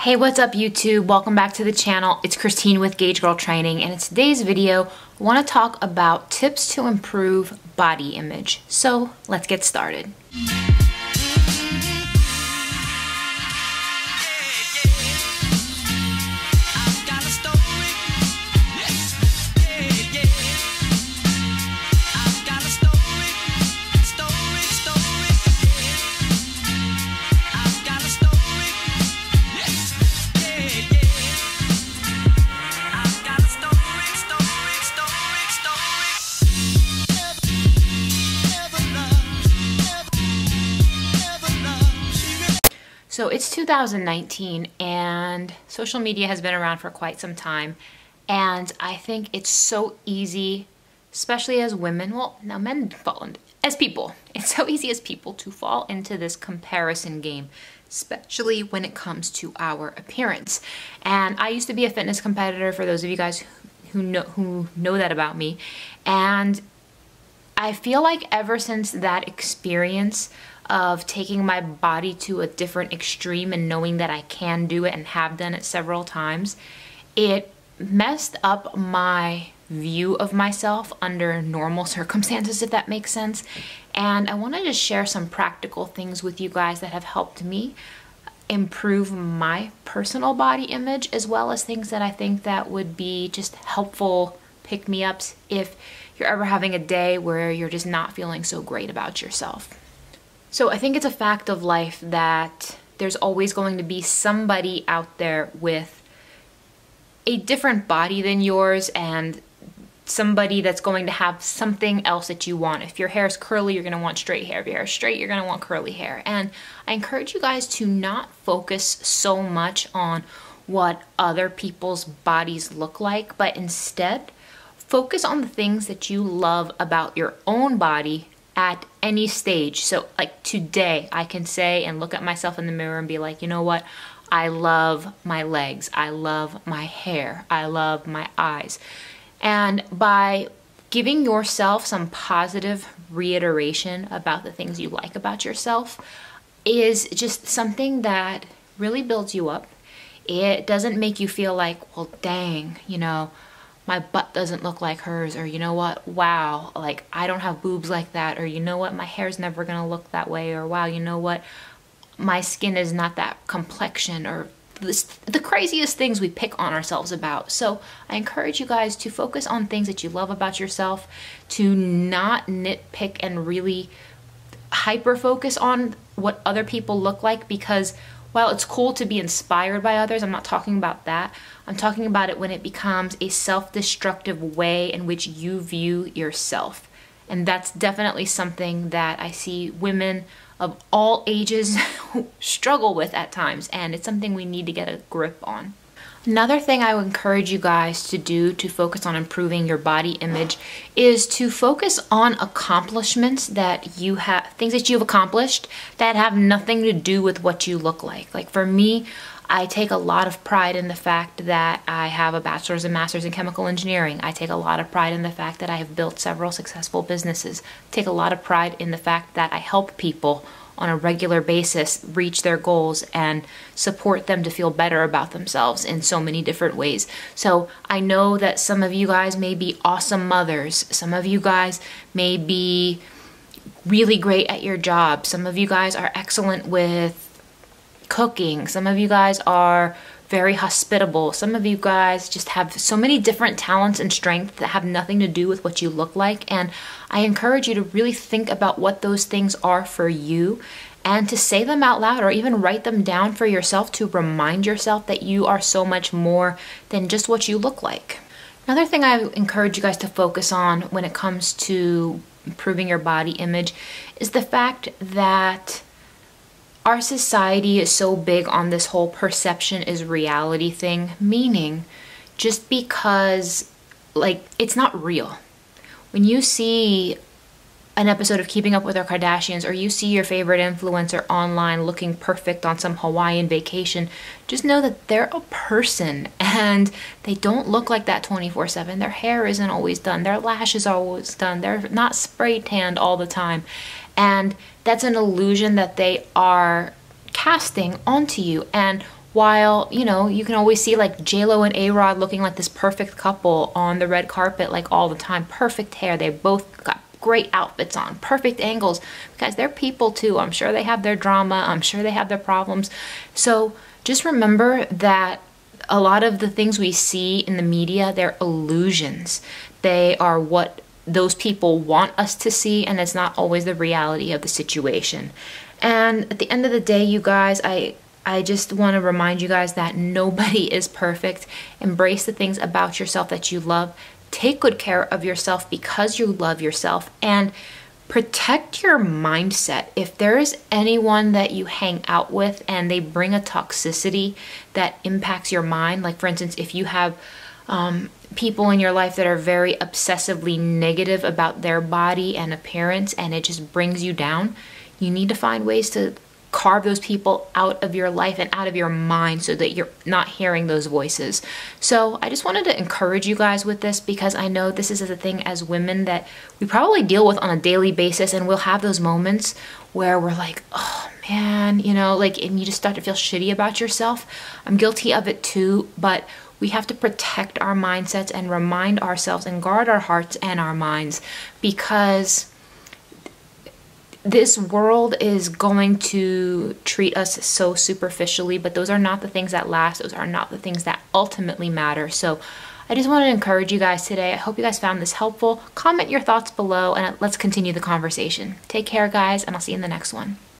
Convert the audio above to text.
Hey, what's up YouTube? Welcome back to the channel. It's Christine with gaugegirltraining, and in today's video, I want to talk about tips to improve body image. So let's get started. So it's 2019 and social media has been around for quite some time, and I think it's so easy, especially as women, well, now men fall into, as people, it's so easy as people to fall into this comparison game, especially when it comes to our appearance. And I used to be a fitness competitor, for those of you guys who know that about me, and I feel like ever since that experience of taking my body to a different extreme and knowing that I can do it and have done it several times, it messed up my view of myself under normal circumstances, if that makes sense. And I want to just share some practical things with you guys that have helped me improve my personal body image, as well as things that I think that would be just helpful pick-me-ups if you're ever having a day where you're just not feeling so great about yourself. So I think it's a fact of life that there's always going to be somebody out there with a different body than yours, and somebody that's going to have something else that you want. If your hair is curly, you're going to want straight hair. If your hair is straight, you're going to want curly hair. And I encourage you guys to not focus so much on what other people's bodies look like, but instead focus on the things that you love about your own body at any stage. So like today, I can say and look at myself in the mirror and be like, you know what? I love my legs. I love my hair. I love my eyes. And by giving yourself some positive reiteration about the things you like about yourself is just something that really builds you up. It doesn't make you feel like, well, dang, you know, my butt doesn't look like hers, or you know what, wow, like I don't have boobs like that, or you know what, my hair's never gonna look that way, or wow, you know what, my skin is not that complexion, or the craziest things we pick on ourselves about. So I encourage you guys to focus on things that you love about yourself, to not nitpick and really hyper focus on what other people look like, because while it's cool to be inspired by others, I'm not talking about that. I'm talking about it when it becomes a self-destructive way in which you view yourself. And that's definitely something that I see women of all ages struggle with at times, and it's something we need to get a grip on. Another thing I would encourage you guys to do to focus on improving your body image is to focus on accomplishments that you have, things that you've accomplished that have nothing to do with what you look like. Like for me, I take a lot of pride in the fact that I have a bachelor's and master's in chemical engineering. I take a lot of pride in the fact that I have built several successful businesses. I take a lot of pride in the fact that I help people on a regular basis reach their goals and support them to feel better about themselves in so many different ways. So I know that some of you guys may be awesome mothers. Some of you guys may be really great at your job. Some of you guys are excellent with cooking. Some of you guys are very hospitable. Some of you guys just have so many different talents and strengths that have nothing to do with what you look like. And I encourage you to really think about what those things are for you and to say them out loud, or even write them down for yourself to remind yourself that you are so much more than just what you look like. Another thing I encourage you guys to focus on when it comes to improving your body image is the fact that our society is so big on this whole perception is reality thing, meaning just because, like, it's not real. When you see an episode of Keeping Up with Our Kardashians, or you see your favorite influencer online looking perfect on some Hawaiian vacation, just know that they're a person and they don't look like that 24/7. Their hair isn't always done. Their lashes are always done. They're not spray tanned all the time. And that's an illusion that they are casting onto you. And while, you know, you can always see like J-Lo and A-Rod looking like this perfect couple on the red carpet like all the time. Perfect hair. They both got great outfits on, perfect angles. Guys, they're people too. I'm sure they have their drama. I'm sure they have their problems. So just remember that a lot of the things we see in the media, they're illusions. They are what those people want us to see, and it's not always the reality of the situation. And at the end of the day, you guys, I just want to remind you guys that nobody is perfect. Embrace the things about yourself that you love. Take good care of yourself because you love yourself, and protect your mindset. If there is anyone that you hang out with and they bring a toxicity that impacts your mind, like for instance, if you have people in your life that are very obsessively negative about their body and appearance and it just brings you down, you need to find ways to carve those people out of your life and out of your mind so that you're not hearing those voices. So I just wanted to encourage you guys with this, because I know this is a thing as women that we probably deal with on a daily basis, and we'll have those moments where we're like, oh man, you know, like, and you just start to feel shitty about yourself. I'm guilty of it too, but we have to protect our mindsets and remind ourselves and guard our hearts and our minds, because this world is going to treat us so superficially, but those are not the things that last. Those are not the things that ultimately matter. So I just wanted to encourage you guys today. I hope you guys found this helpful. Comment your thoughts below and let's continue the conversation. Take care, guys, and I'll see you in the next one.